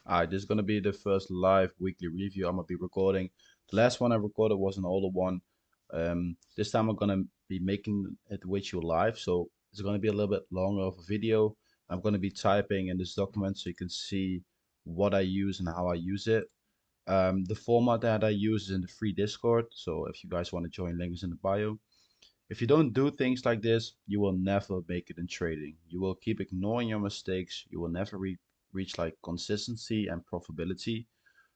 Alright, this is gonna be the first live weekly review I'm gonna be recording. The last one I recorded was an older one. This time I'm gonna be making it with you live, so it's gonna be a little bit longer of a video. I'm gonna be typing in this document so you can see what I use and how I use it. The format that I use is in the free Discord, so if you guys want to join, link is in the bio. If you don't do things like this, you will never make it in trading. You will keep ignoring your mistakes. You will never reach like consistency and profitability.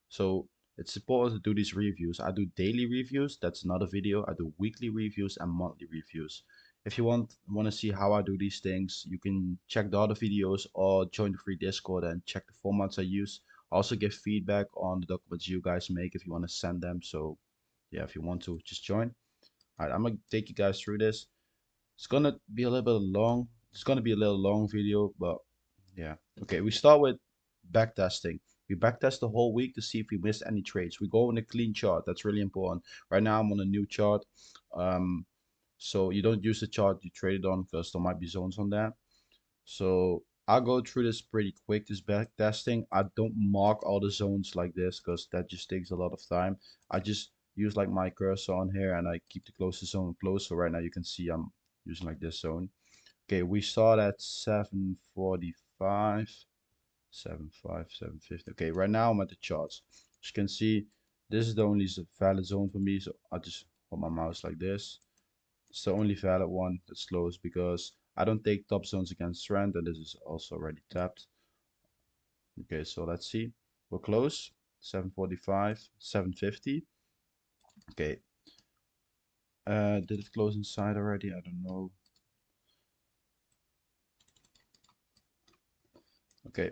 So it's important to do these reviews. I do daily reviews. That's another video. I do weekly reviews and monthly reviews. If you want to see how I do these things, you can check the other videos or join the free Discord and check the formats I use. Also give feedback on the documents you guys make if you want to send them. So yeah, if you want to, just join. All right, I'm gonna take you guys through this. It's gonna be a little bit long. It's gonna be a little long video, but yeah. Okay, we start with backtesting. We backtest the whole week to see if we missed any trades. We go on a clean chart. That's really important. Right now I'm on a new chart. Um, so you don't use the chart you traded on because there might be zones on that. So I'll go through this pretty quick, this backtesting. I don't mark all the zones like this because that just takes a lot of time. I just use like my cursor on here and I keep the closest zone close. So right now you can see I'm using like this zone. Okay, we start at 745, 750. Okay, right now I'm at the charts. As you can see, this is the only valid zone for me. So I just hold my mouse like this. It's the only valid one that's closed because I don't take top zones against trend, and this is also already tapped. Okay, so let's see. We're close. 745, 750. Okay. Did it close inside already? I don't know. Okay,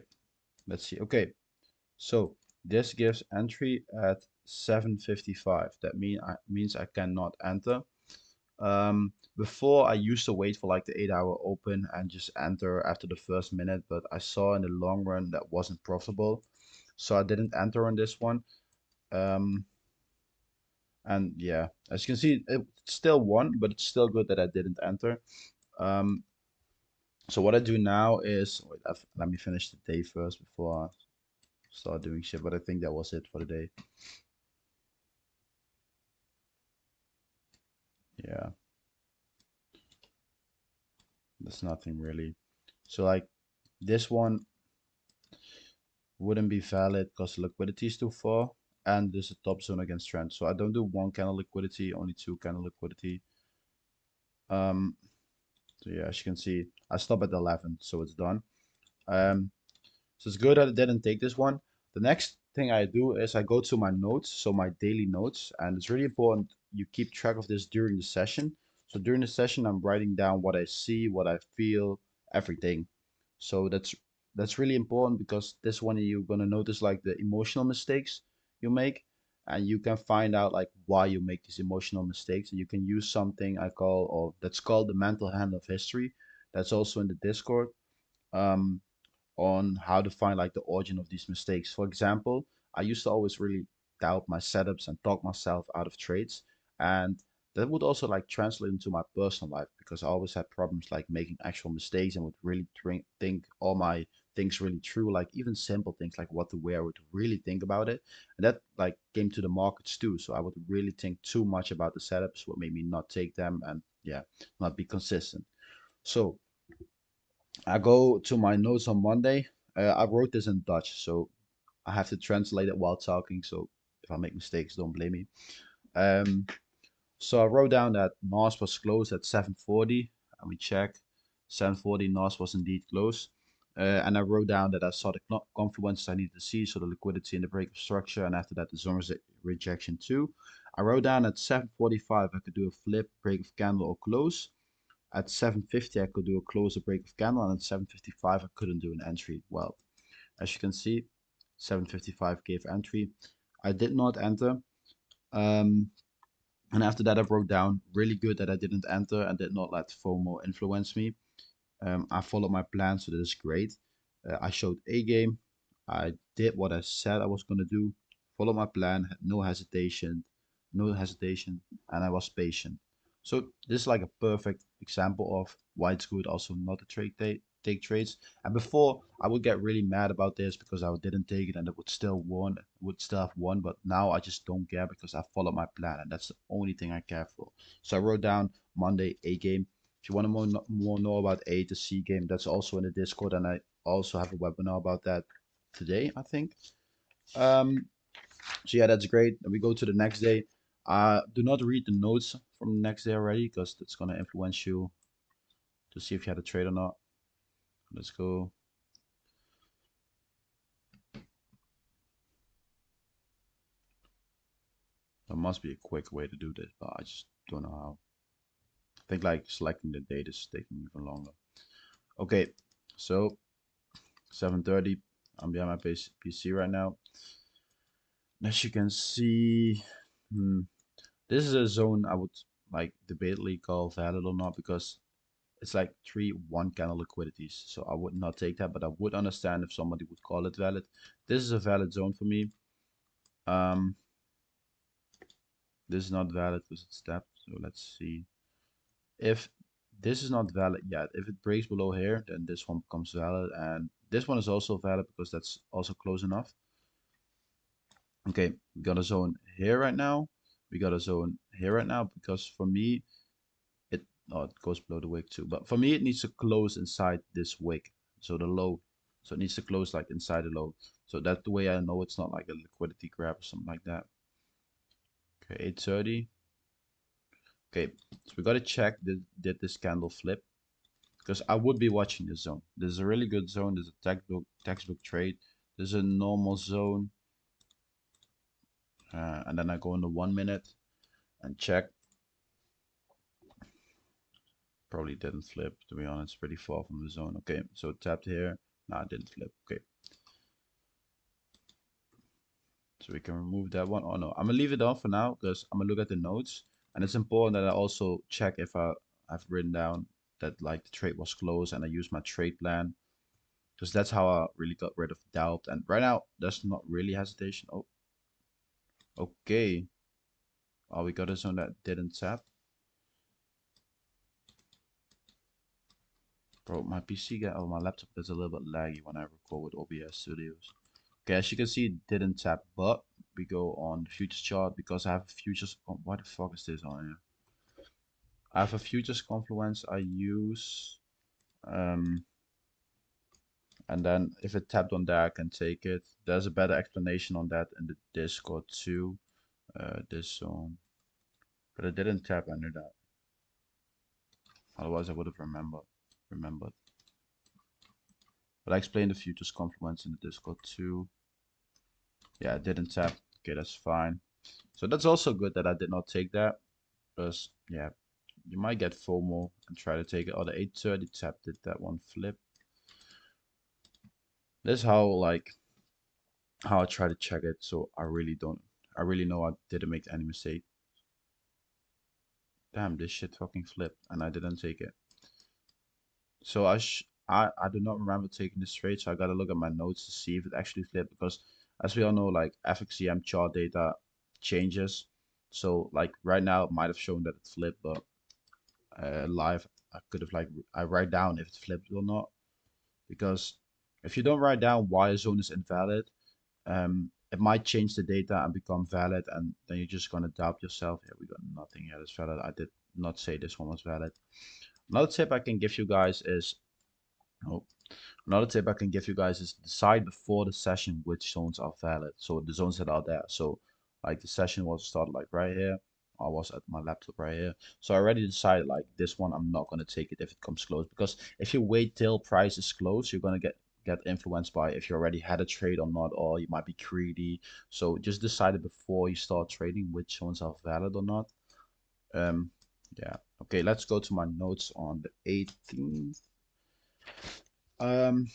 let's see. Okay, so this gives entry at 755. That means I cannot enter. Before I used to wait for like the 8 hour open and just enter after the first minute, but I saw in the long run that wasn't profitable, so I didn't enter on this one. Um, and yeah, as you can see, it still won, but it's still good that I didn't enter. Um, so what I do now is wait, let me finish the day first before I start doing shit. But I think that was it for the day. Yeah, that's nothing really. So like this one wouldn't be valid because liquidity is too far and there's a top zone against trend. So I don't do one candle liquidity, only two candle liquidity. Um, so yeah, as you can see, I stop at 11, so it's done. Um, so it's good that I didn't take this one. The next thing I do is I go to my notes, so my daily notes, and it's really important you keep track of this during the session. So during the session, I'm writing down what I see, what I feel, everything. So that's really important because this one you're gonna notice like the emotional mistakes you make, and you can find out like why you make these emotional mistakes, and you can use something I call or that's called the mental hand of history. That's also in the Discord. Um, on how to find like the origin of these mistakes. For example, I used to always really doubt my setups and talk myself out of trades, and that would also like translate into my personal life because I always had problems like making actual mistakes and would really think all my things really true, like even simple things like what to wear, would really think about it, and that like came to the markets too. So I would really think too much about the setups, what made me not take them, and yeah, not be consistent. So I go to my notes on Monday. I wrote this in Dutch, so I have to translate it while talking. So if I make mistakes, don't blame me. Um, so I wrote down that NAS was closed at 740, and we check 740 NAS was indeed closed. And I wrote down that I saw the confluences I needed to see, so the liquidity and the break of structure, and after that the zone rejection too. I wrote down at 745 I could do a flip, break of candle, or close. At 750 I could do a closer break of candle, and at 755 I couldn't do an entry. Well, as you can see, 755 gave entry. I did not enter. Um, and after that I wrote down really good that I didn't enter and did not let FOMO influence me. I followed my plan, so that is great. I showed a game. I did what I said I was gonna do. Followed my plan, had no hesitation, and I was patient. So this is like a perfect example of why it's good also not to take trades. And before I would get really mad about this because I didn't take it and it would still have won. But now I just don't care because I followed my plan and that's the only thing I care for. So I wrote down Monday A game. If you want to more know about A to C game, that's also in the Discord, and I also have a webinar about that today, I think. Um, so yeah, that's great. And we go to the next day. Do not read the notes from the next day already because that's gonna influence you to see if you had a trade or not. Let's go. There must be a quick way to do this, but I just don't know how. I think like selecting the date is taking even longer. Okay, so 7:30. I'm behind my PC right now. As you can see, hmm, this is a zone I would like debatably call valid or not because it's like 3 1 candle liquidities. So I would not take that, but I would understand if somebody would call it valid. This is a valid zone for me. Um, this is not valid because it's tapped. So let's see. If this is not valid yet, if it breaks below here, then this one becomes valid. And this one is also valid because that's also close enough. Okay, we got a zone here right now. We got a zone here right now because for me, it oh it goes below the wick too. But for me, it needs to close inside this wick. So the low. So it needs to close like inside the low. So that's the way I know it's not like a liquidity grab or something like that. Okay, 8:30. Okay, so we gotta check did this candle flip? Because I would be watching this zone. This is a really good zone. There's a textbook trade. There's a normal zone. And then I go in the 1 minute and check. Probably didn't flip, to be honest. Pretty far from the zone. Okay, so tapped here. Nah, it didn't flip. Okay. So we can remove that one. Oh no, I'm gonna leave it on for now because I'm gonna look at the notes. And it's important that I also check if I've written down that like the trade was closed and I used my trade plan. Because that's how I really got rid of doubt. And right now, there's not really hesitation. Oh, okay. Oh, we got a zone that didn't tap. Bro, my PC got, oh, my laptop is a little bit laggy when I record with OBS Studios. Okay, as you can see, it didn't tap, but we go on the futures chart because I have a futures, oh, what the fuck is this on here? I have a futures confluence I use, um, and then if it tapped on there, I can take it. There's a better explanation on that in the Discord too, this zone, but it didn't tap under that. Otherwise, I would have remembered. But I explained the futures confluence in the Discord too. Yeah, it didn't tap. Okay, that's fine. So that's also good that I did not take that. Because, yeah, you might get FOMO and try to take it. Oh, the 8:30 tap did that one flip. This is how I try to check it. So I really know I didn't make any mistake. Damn, this shit fucking flipped and I didn't take it. So I do not remember taking this trade, so I gotta look at my notes to see if it actually flipped because as we all know, like FXCM chart data changes. So like right now it might have shown that it flipped, but live I could have like I write down if it flipped or not. Because if you don't write down why a zone is invalid, it might change the data and become valid, and then you're just gonna doubt yourself. Yeah, we got nothing here that's valid. I did not say this one was valid. Another tip I can give you guys is oh, another tip I can give you guys is decide before the session which zones are valid. So the zones that are there. So like the session was started like right here. I was at my laptop right here. So I already decided like this one I'm not gonna take it if it comes close because if you wait till price is close, you're gonna get influenced by if you already had a trade or not, or you might be greedy. So just decide it before you start trading which zones are valid or not. Um, yeah. Okay, let's go to my notes on the 18th. Um,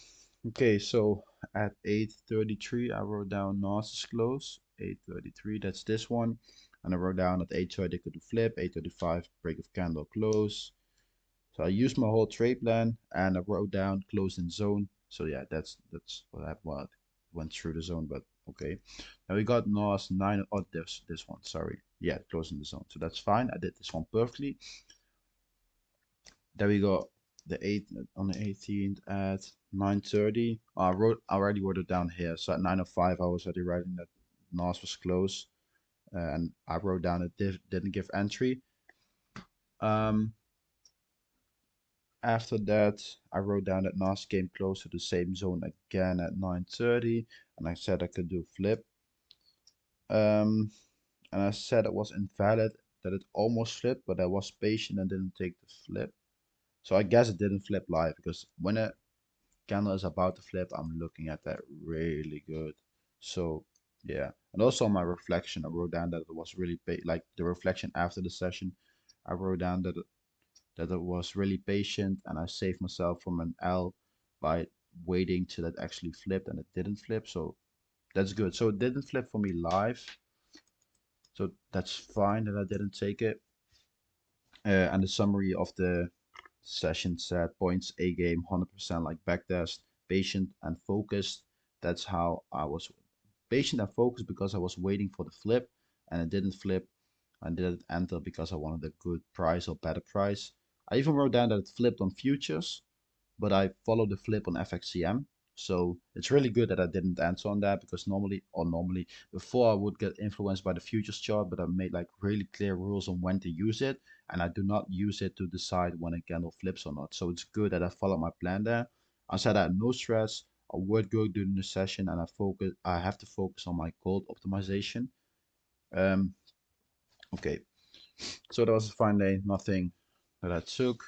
okay, so at 8:33, I wrote down Nas is close. 8:33, that's this one. And I wrote down at 8:30 could do flip, 8:35 break of candle close. So I used my whole trade plan and I wrote down close in zone. So yeah, that's what went through the zone, but okay. Now we got Nas 9, oh this one, sorry. Yeah, close in the zone. So that's fine. I did this one perfectly. There we go. the 8th on the 18th at 9:30. I already wrote it down here. So at 9:05, I was already writing that NAS was closed, and I wrote down it didn't give entry. Um, After that, I wrote down that NAS came close to the same zone again at 9:30, and I said I could do flip. Um, and I said it was invalid, that it almost flipped, but I was patient and didn't take the flip. So I guess it didn't flip live because when a candle is about to flip, I'm looking at that really good. So yeah, and also my reflection, I wrote down that it was really like the reflection after the session. I wrote down that it was really patient and I saved myself from an L by waiting till it actually flipped and it didn't flip. So that's good. So it didn't flip for me live. So that's fine that I didn't take it. And the summary of the session said points A game 100% like backtest, patient and focused. That's how I was patient and focused because I was waiting for the flip and it didn't flip and didn't enter because I wanted a good price or better price. I even wrote down that it flipped on futures, but I followed the flip on FXCM. So it's really good that I didn't answer on that because normally before I would get influenced by the futures chart, but I made like really clear rules on when to use it, and I do not use it to decide when a candle flips or not. So it's good that I followed my plan there. I said I had no stress. I would go during the session, and I have to focus on my gold optimization. Um, okay, so that was a fine day. Nothing that I took.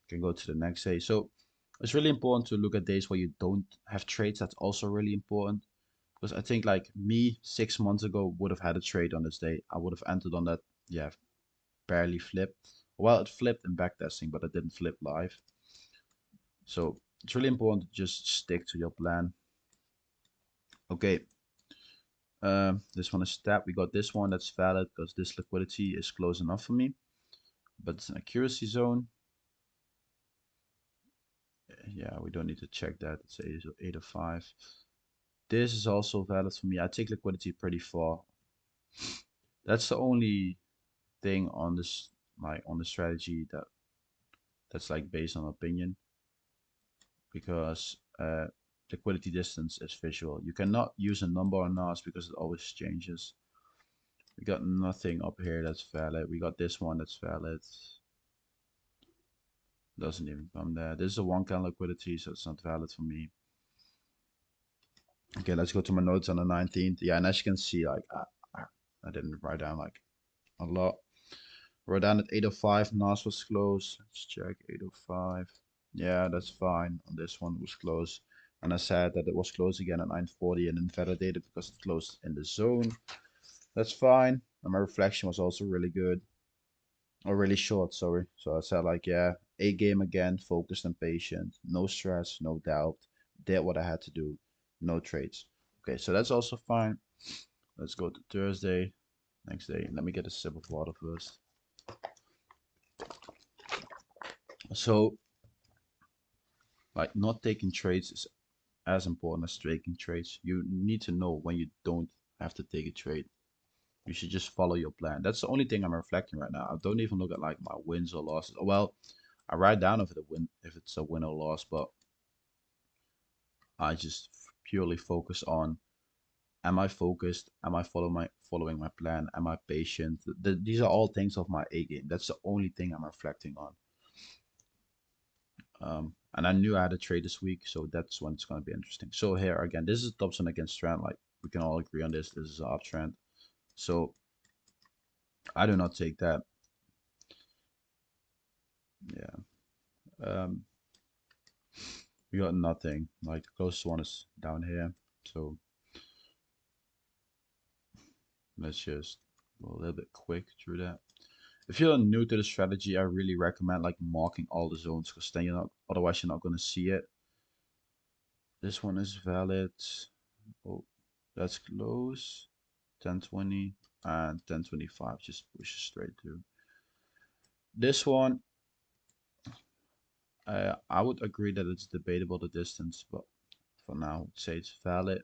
Can go to the next day. So it's really important to look at days where you don't have trades. That's also really important because I think like me 6 months ago would have had a trade on this day. I would have entered on that. Yeah, barely flipped. Well, it flipped in backtesting, but it didn't flip live. So it's really important to just stick to your plan. Okay. This one is tap. We got this one that's valid because this liquidity is close enough for me, but it's an accuracy zone. Yeah, we don't need to check that. It's 805. This is also valid for me. I take liquidity pretty far. That's the only thing on this like on the strategy that's like based on opinion because liquidity distance is visual. You cannot use a number on NAS because it always changes. We got nothing up here that's valid. We got this one that's valid. Doesn't even come there. This is a one count liquidity, so it's not valid for me. Okay, let's go to my notes on the 19th. Yeah, and as you can see, like I didn't write down like a lot. Wrote down at 805, NAS was close. Let's check 805. Yeah, that's fine. On this one it was close. And I said that it was close again at 940 and then validated because it closed in the zone. That's fine. And my reflection was also really good. Or really short, sorry. So I said like, yeah, A game again, focused and patient. No stress, no doubt. Did what I had to do. No trades. Okay, so that's also fine. Let's go to Thursday. Next day. Let me get a sip of water first. So like not taking trades is as important as taking trades. You need to know when you don't have to take a trade. You should just follow your plan. That's the only thing I'm reflecting right now. I don't even look at like my wins or losses. Well, I write down if it's a win or loss, but I just purely focus on am I focused? Am I following my plan? Am I patient? These are all things of my A game. That's the only thing I'm reflecting on. And I knew I had a trade this week, so that's when it's going to be interesting. So here again, this is Dobson against trend. Like we can all agree on this. This is an uptrend. So I do not take that. Yeah. Um, we got nothing. Like the closest one is down here. So let's just go a little bit quick through that. If you're new to the strategy, I really recommend like marking all the zones because then you're not, otherwise you're not going to see it. This one is valid. Oh, that's close. 1020 and 1025 just pushes straight through. This one, I would agree that it's debatable the distance, but for now, I would say it's valid.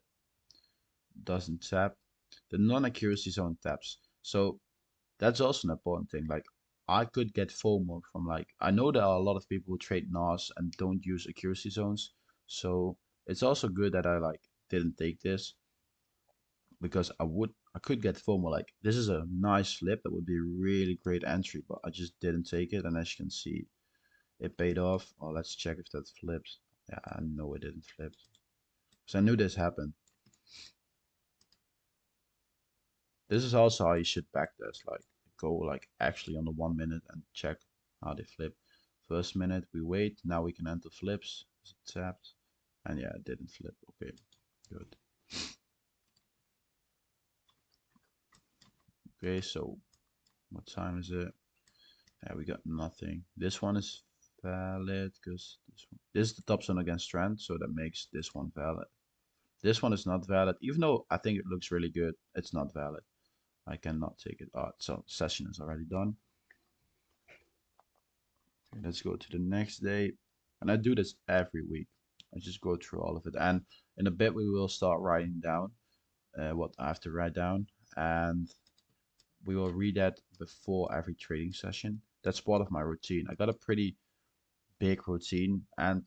Doesn't tap. The non-accuracy zone taps. So that's also an important thing. Like I could get FOMO from like I know there are a lot of people who trade NAS and don't use accuracy zones, so it's also good that I like didn't take this because I could get FOMO like this is a nice flip that would be a really great entry, but I just didn't take it, and as you can see, it paid off. Oh, let's check if that flips. Yeah, I know it didn't flip, because I knew this happened. This is also how you should backtest, like go like actually on the 1 minute and check how they flip. First minute we wait, now we can enter flips. Is it tapped? And yeah, it didn't flip. Okay, good. Okay, so what time is it? Yeah, we got nothing. This one is valid because this is the top zone against trend, so that makes this one valid. This one is not valid, even though I think it looks really good. It's not valid. I cannot take it. Oh, so session is already done. Okay, let's go to the next day. And I do this every week. I just go through all of it. And in a bit, we will start writing down what I have to write down. And we will read that before every trading session. That's part of my routine. I got a pretty big routine, and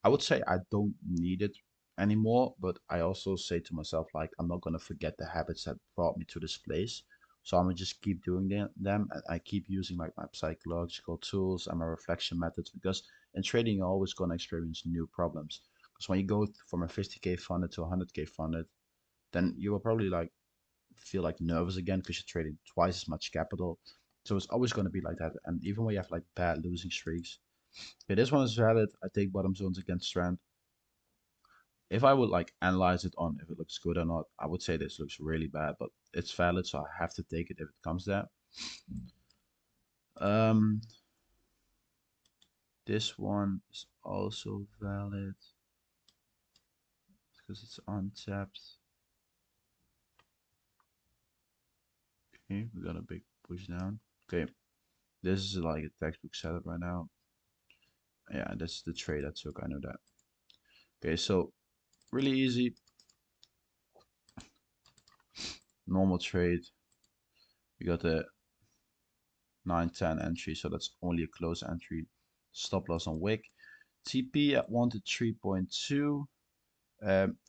I would say I don't need it anymore, but I also say to myself, like, I'm not gonna forget the habits that brought me to this place. So I'm gonna just keep doing them, and I keep using like my psychological tools and my reflection methods because in trading you're always gonna experience new problems. Because when you go from a 50K funded to a 100K funded, then you will probably like feel like nervous again because you're trading twice as much capital. So it's always gonna be like that. And even when you have like bad losing streaks, okay, this one is valid. I take bottom zones against trend. If I would like analyze it on if it looks good or not, I would say this looks really bad, but it's valid, so I have to take it if it comes there. Um, this one is also valid because it's untapped. Okay, we got a big push down. Okay, this is like a textbook setup right now. Yeah, this is the trade I took. I know that. Okay, so really easy, normal trade. We got the 910 entry, so that's only a close entry. Stop loss on wick. TP at 1 to 3.2.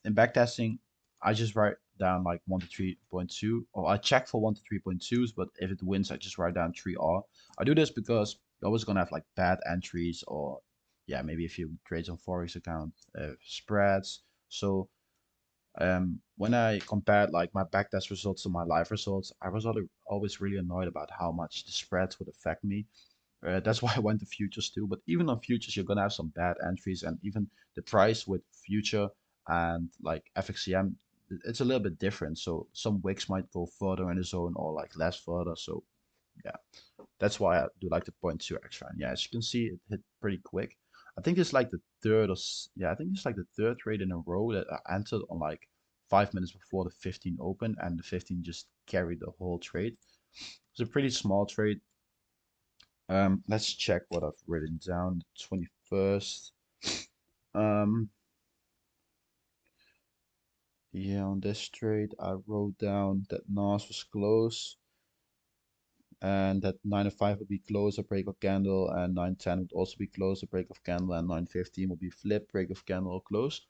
In backtesting, I just write down like 1 to 3.2, or I check for 1 to 3.2s, but if it wins, I just write down 3R. I do this because you're always gonna have like bad entries, or yeah, maybe if you trade on Forex account, spreads. So when I compared like my backtest results to my live results, I was always really annoyed about how much the spreads would affect me. That's why I went to futures too. But even on futures, you're gonna have some bad entries, and even the price with future and like FXCM, it's a little bit different. So some wicks might go further in the zone or like less further. So yeah, that's why I do like the point two extra. And yeah, as you can see, it hit pretty quick. I think it's like the third yeah, I think it's like the third trade in a row that I entered on like 5 minutes before the 15 open, and the 15 just carried the whole trade. It's a pretty small trade. Let's check what I've written down. 21st. Um, yeah, on this trade, I wrote down that NAS was close and that 905 would be close, a break of candle, and 910 would also be close, a break of candle, and 915 would be flip, break of candle, or close.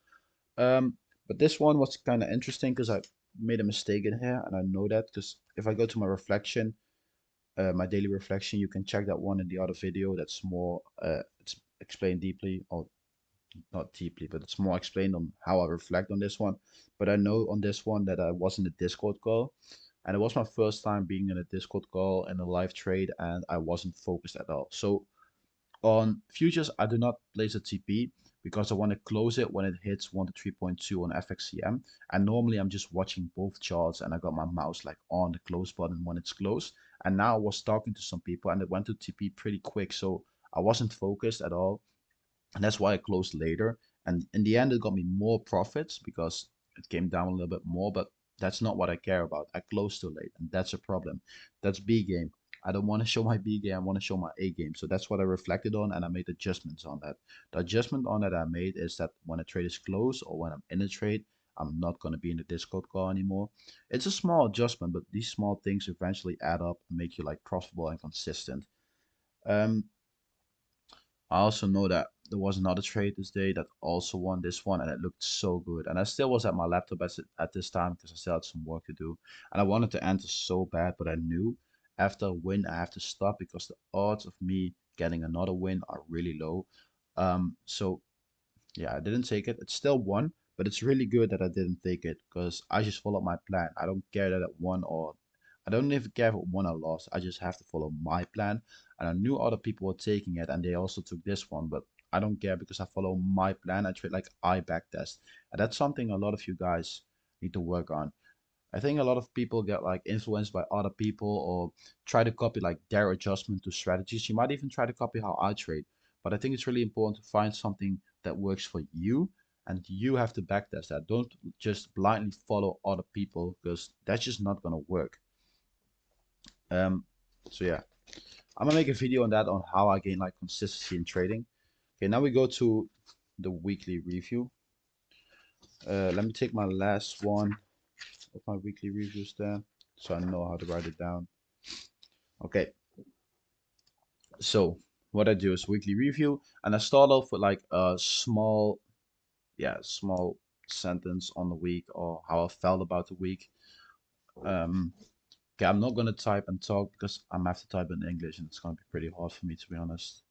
But this one was kind of interesting because I made a mistake in here, and I know that because if I go to my reflection, my daily reflection, you can check that one in the other video. That's more, it's explained deeply, or not deeply, but it's more explained on how I reflect on this one. But I know on this one that I was in a Discord call, and it was my first time being in a Discord call in a live trade, and I wasn't focused at all. So on futures, I do not place a TP because I want to close it when it hits 1 to 3.2 on FXCM. And normally I'm just watching both charts and I got my mouse like on the close button when it's closed. And now I was talking to some people and it went to TP pretty quick. So I wasn't focused at all, and that's why I closed later. And in the end, it got me more profits because it came down a little bit more, but that's not what I care about. I closed too late, and that's a problem. That's B game. I don't want to show my B game, I want to show my A game. So that's what I reflected on, and I made adjustments on that. The adjustment on that I made is that when a trade is closed or when I'm in a trade, I'm not going to be in the Discord call anymore. It's a small adjustment, but these small things eventually add up and make you like profitable and consistent. Um, I also know that there was another trade this day that also won this one, and it looked so good. And I still was at my laptop at this time because I still had some work to do, and I wanted to enter so bad, but I knew after a win I have to stop because the odds of me getting another win are really low. So yeah, I didn't take it. It's still won, but it's really good that I didn't take it because I just followed my plan. I don't care that it won or I don't even care if it won or lost. I just have to follow my plan. And I knew other people were taking it and they also took this one, but I don't care because I follow my plan. I trade like I backtest. And that's something a lot of you guys need to work on. I think a lot of people get like influenced by other people or try to copy like their adjustment to strategies. You might even try to copy how I trade. But I think it's really important to find something that works for you and you have to backtest that. Don't just blindly follow other people because that's just not gonna work. Um, so yeah, I'm gonna make a video on that on how I gain like consistency in trading. Okay, now we go to the weekly review. Let me take my last one of my weekly reviews there so I know how to write it down. Okay, so what I do is weekly review, and I start off with like a small, yeah, small sentence on the week or how I felt about the week. Um, okay, I'm not gonna type and talk because I'm gonna have to type in English, and it's gonna be pretty hard for me to be honest.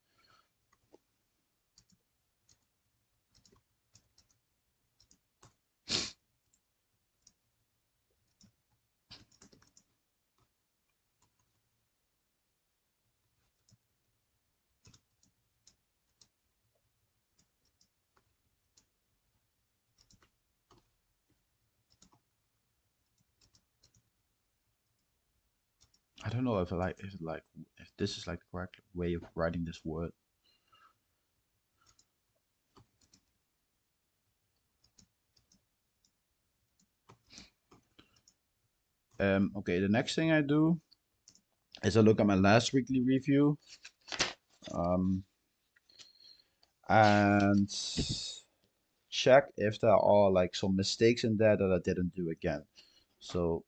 I don't know if this is like the correct way of writing this word. Okay, the next thing I do is I look at my last weekly review, um, and check if there are like some mistakes in there that I didn't do again. So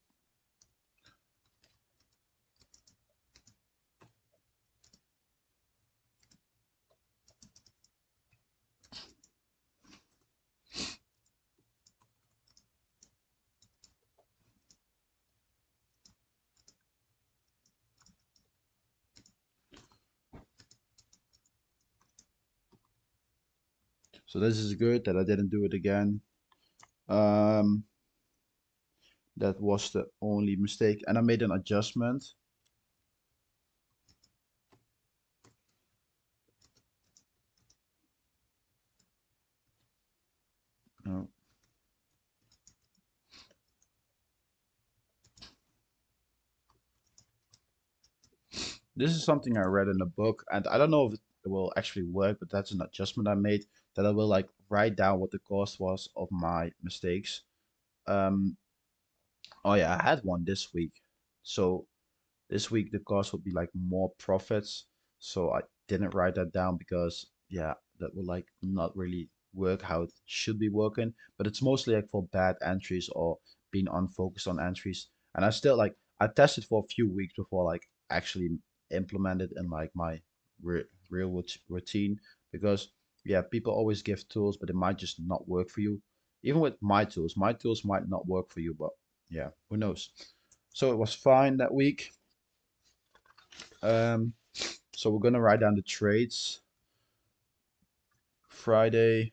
so this is good that I didn't do it again. Um, that was the only mistake, and I made an adjustment. No, this is something I read in a book, and I don't know if it will actually work, but that's an adjustment I made that I will like write down what the cost was of my mistakes. Um, oh yeah, I had one this week. So this week the cost would be like more profits. So I didn't write that down because yeah, that will like not really work how it should be working. But it's mostly like for bad entries or being unfocused on entries. And I still like I tested for a few weeks before like actually implement it in like my real routine because yeah, people always give tools, but it might just not work for you. Even with my tools might not work for you, but yeah, who knows? So it was fine that week. Um, so we're gonna write down the trades. Friday,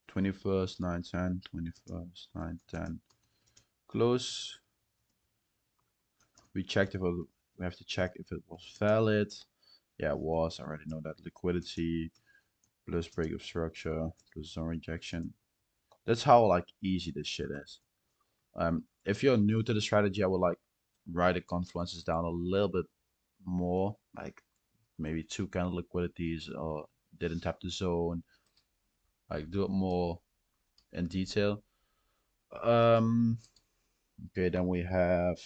21st, 9:10, 21st, 9:10. Close. We checked if it, we have to check if it was valid. Yeah, it was. I already know that. Liquidity plus break of structure plus zone rejection. That's how like easy this shit is. If you're new to the strategy, I would like write the confluences down a little bit more, like maybe two kind of liquidities or didn't tap the zone, like do it more in detail. Um, okay, then we have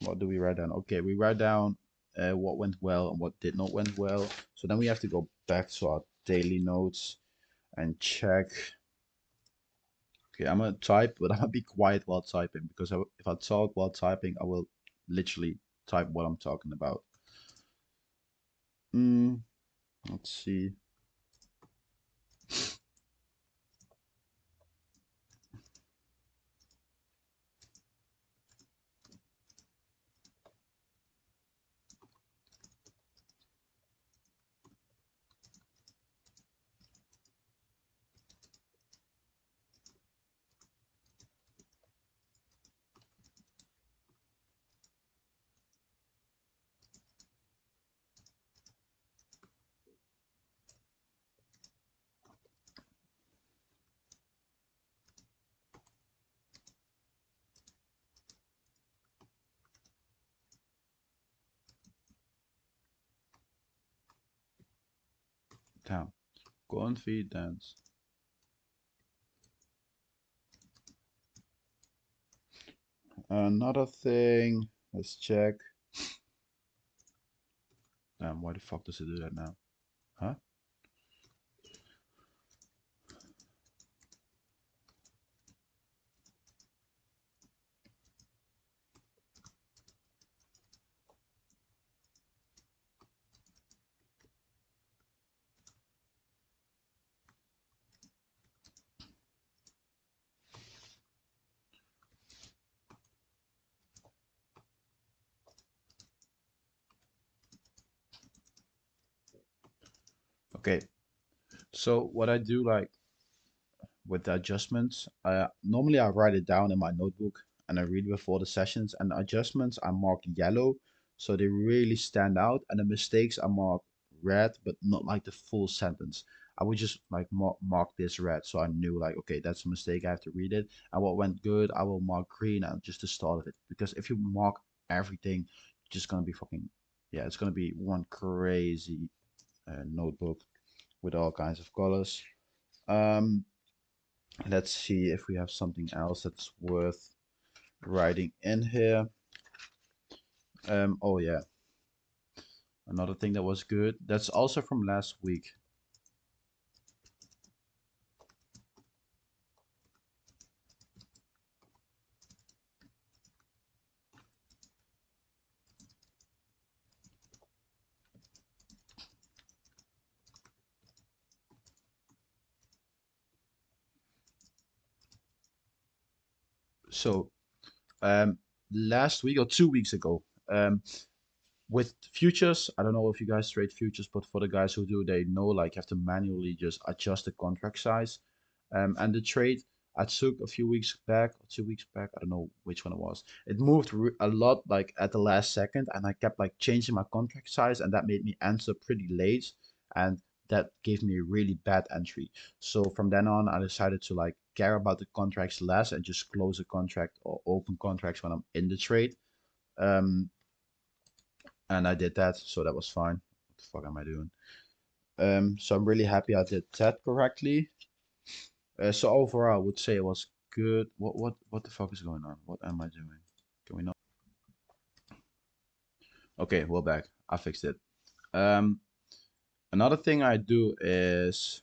what do we write down? Okay, we write down what went well and what did not went well. So then we have to go back to our daily notes and check Okay, I'm gonna type, but I'm gonna be quiet while typing because if I talk while typing, I will literally type what I'm talking about. Mm, let's see. Down. Confidence. Another thing. Let's check. Why the fuck does it do that now? Huh? Okay. So what I do like with the adjustments, normally I write it down in my notebook and I read before the sessions. And the adjustments I mark yellow, so they really stand out. And the mistakes I mark red, but not like the full sentence. I would just like mark this red, so I knew like, okay, that's a mistake. I have to read it. And what went good, I will mark green and just the start of it. Because if you mark everything, it's just gonna be fucking, yeah, it's gonna be one crazy notebook with all kinds of colors. Um, let's see if we have something else that's worth writing in here. Oh yeah, another thing that was good. That's also from last week. So, um, last week or 2 weeks ago, with futures, I don't know if you guys trade futures, but for the guys who do, they know like you have to manually just adjust the contract size. And the trade I took a few weeks back, or 2 weeks back, I don't know which one it was. It moved a lot like at the last second, and I kept like changing my contract size, and that made me answer pretty late, and that gave me a really bad entry. So from then on, I decided to like care about the contracts less and just close a contract or open contracts when I'm in the trade. Um, and I did that, so that was fine. What the fuck am I doing? So I'm really happy I did that correctly. So overall, I would say it was good. What the fuck is going on? What am I doing? Can we not? Okay, we're back. I fixed it. Um, another thing I do is,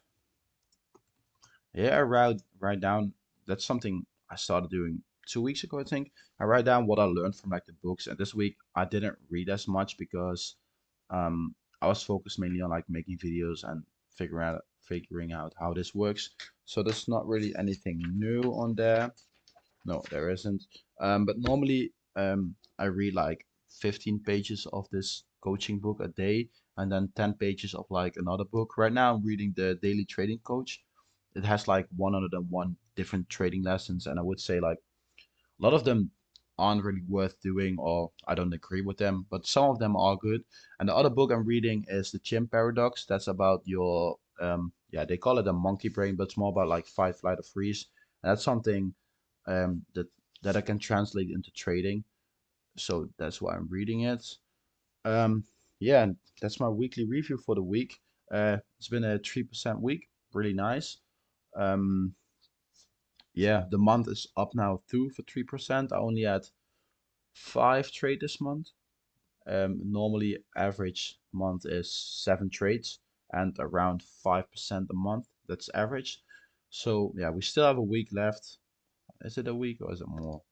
yeah, I write down. That's something I started doing 2 weeks ago, I think. I write down what I learned from like the books, and this week I didn't read as much because I was focused mainly on like making videos and figuring out how this works. So there's not really anything new on there. No, there isn't. But normally, I read like 15 pages of this coaching book a day, and then 10 pages of like another book. Right now, I'm reading the Daily Trading Coach. It has like 101 different trading lessons, and I would say like a lot of them aren't really worth doing, or I don't agree with them, but some of them are good. And the other book I'm reading is The Chimp Paradox. That's about your, yeah, they call it a monkey brain, but it's more about like fight, flight, or freeze. And that's something that I can translate into trading. So that's why I'm reading it. Um, yeah, and that's my weekly review for the week. It's been a 3% week, really nice. Um, yeah, the month is up now too for 3%. I only had 5 trade this month. Normally average month is 7 trades and around 5% a month. That's average. So yeah, we still have a week left. Is it a week or is it more?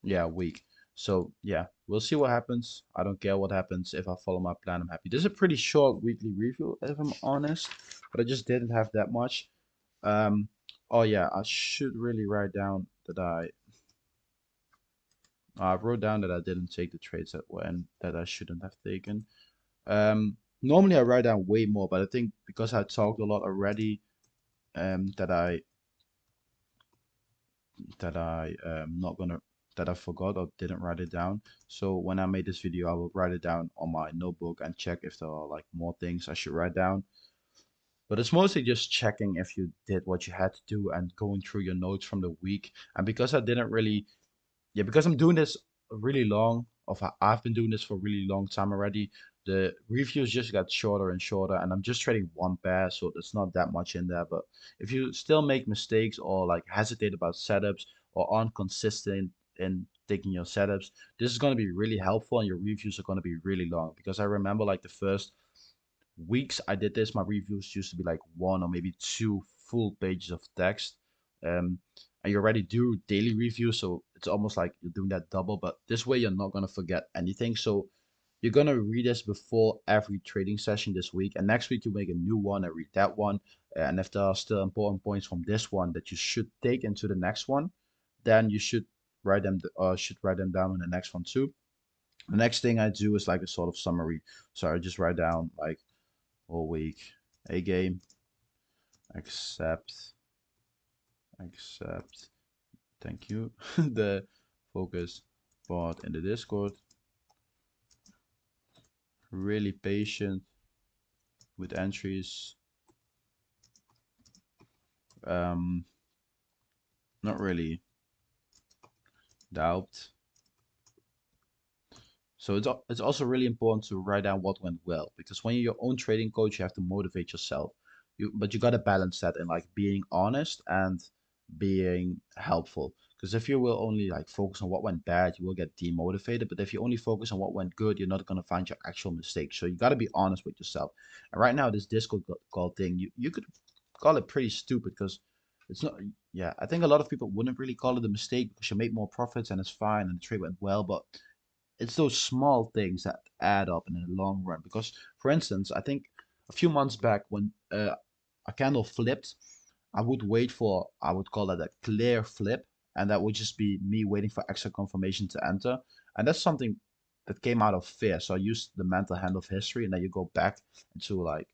Yeah, a week. So yeah, we'll see what happens. I don't care what happens. If I follow my plan, I'm happy. This is a pretty short weekly review, if I'm honest, but I just didn't have that much. Um, oh yeah, I should really write down that I wrote down that I didn't take the trades that were and that I shouldn't have taken. Normally I write down way more, but I think because I talked a lot already, that not gonna that I forgot or didn't write it down. So when I made this video, I will write it down on my notebook and check if there are like more things I should write down. But it's mostly just checking if you did what you had to do and going through your notes from the week. And because I didn't really, yeah, because I'm doing this really long, I've been doing this for a really long time already. The reviews just got shorter and shorter, and I'm just trading one pair, so there's not that much in there. But if you still make mistakes or like hesitate about setups or aren't consistent in taking your setups, this is going to be really helpful, and your reviews are going to be really long. Because I remember like the first weeks I did this, my reviews used to be like one or maybe two full pages of text. And you already do daily reviews, so it's almost like you're doing that double, but this way you're not gonna forget anything. So you're gonna read this before every trading session this week, and next week you make a new one and read that one. And if there are still important points from this one that you should take into the next one, then you should write them down in the next one too. The next thing I do is like a sort of summary. So I just write down like all week. A game, accept, accept, thank you. The focus bot in the Discord, really patient with entries. Um, Not really doubt. So it's also really important to write down what went well, because when you're your own trading coach, you have to motivate yourself. But you got to balance that in like being honest and being helpful. Because if you will only like focus on what went bad, you will get demotivated. But if you only focus on what went good, you're not gonna find your actual mistakes. So you got to be honest with yourself. And right now, this Discord call thing, you could call it pretty stupid because it's not. Yeah, I think a lot of people wouldn't really call it a mistake because you make more profits and it's fine and the trade went well, but it's those small things that add up in the long run. Because, for instance, I think a few months back when a candle flipped, I would call that a clear flip, and that would just be me waiting for extra confirmation to enter. And that's something that came out of fear. So I used the mental hand of history, and then you go back into like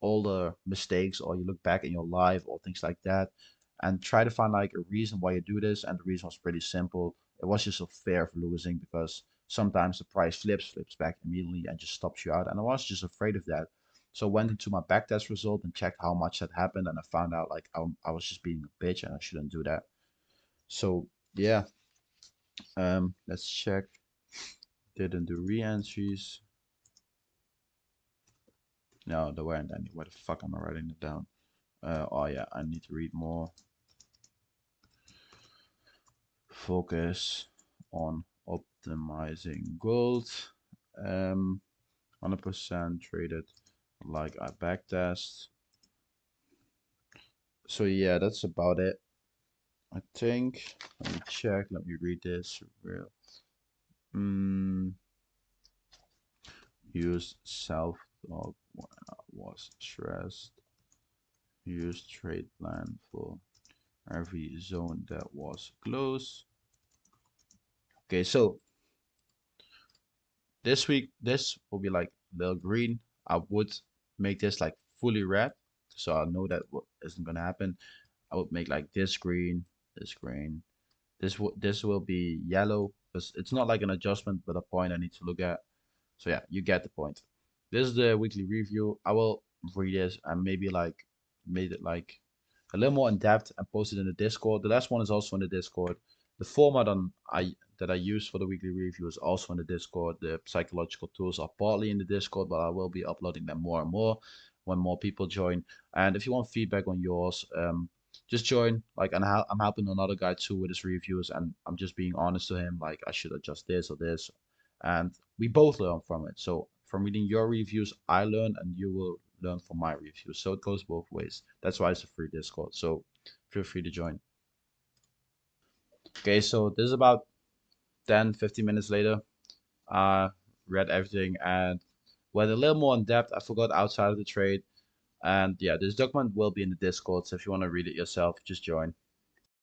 all the mistakes, or you look back in your life or things like that, and try to find like a reason why you do this. And the reason was pretty simple. It was just a fear of losing, because sometimes the price flips back immediately and just stops you out. And I was just afraid of that. So I went into my backtest result and checked how much that happened, and I found out like I was just being a bitch and I shouldn't do that. So yeah, let's check. Didn't do re-entries. No, there weren't any. Where the fuck am I writing it down? Oh yeah, I need to read more. Focus on optimizing gold. 100% traded like I backtest. So yeah, that's about it. I think. Let me check. Let me read this real. Use self-talk when I was stressed. Use trade plan for every zone that was close. Okay, so this week, this will be like little green. I would make this like fully red, so I know that what isn't gonna happen. I would make like this green, this green. This will be yellow because it's not like an adjustment, but a point I need to look at. So yeah, you get the point. This is the weekly review. I will read this and maybe like made it like a little more in depth and post it in the Discord. The last one is also in the Discord. The format that I use for the weekly review is also in the Discord. The psychological tools are partly in the Discord, but I will be uploading them more and more when more people join. And if you want feedback on yours, just join. Like, and I'm helping another guy too with his reviews, and I'm just being honest to him. Like, I should adjust this or this, and we both learn from it. So from reading your reviews, I learn, and you will learn from my reviews. So it goes both ways. That's why it's a free Discord. So feel free to join. Okay, so this is about 10-15 minutes later. I read everything and went a little more in depth. I forgot outside of the trade. And yeah, this document will be in the Discord, so if you want to read it yourself, just join.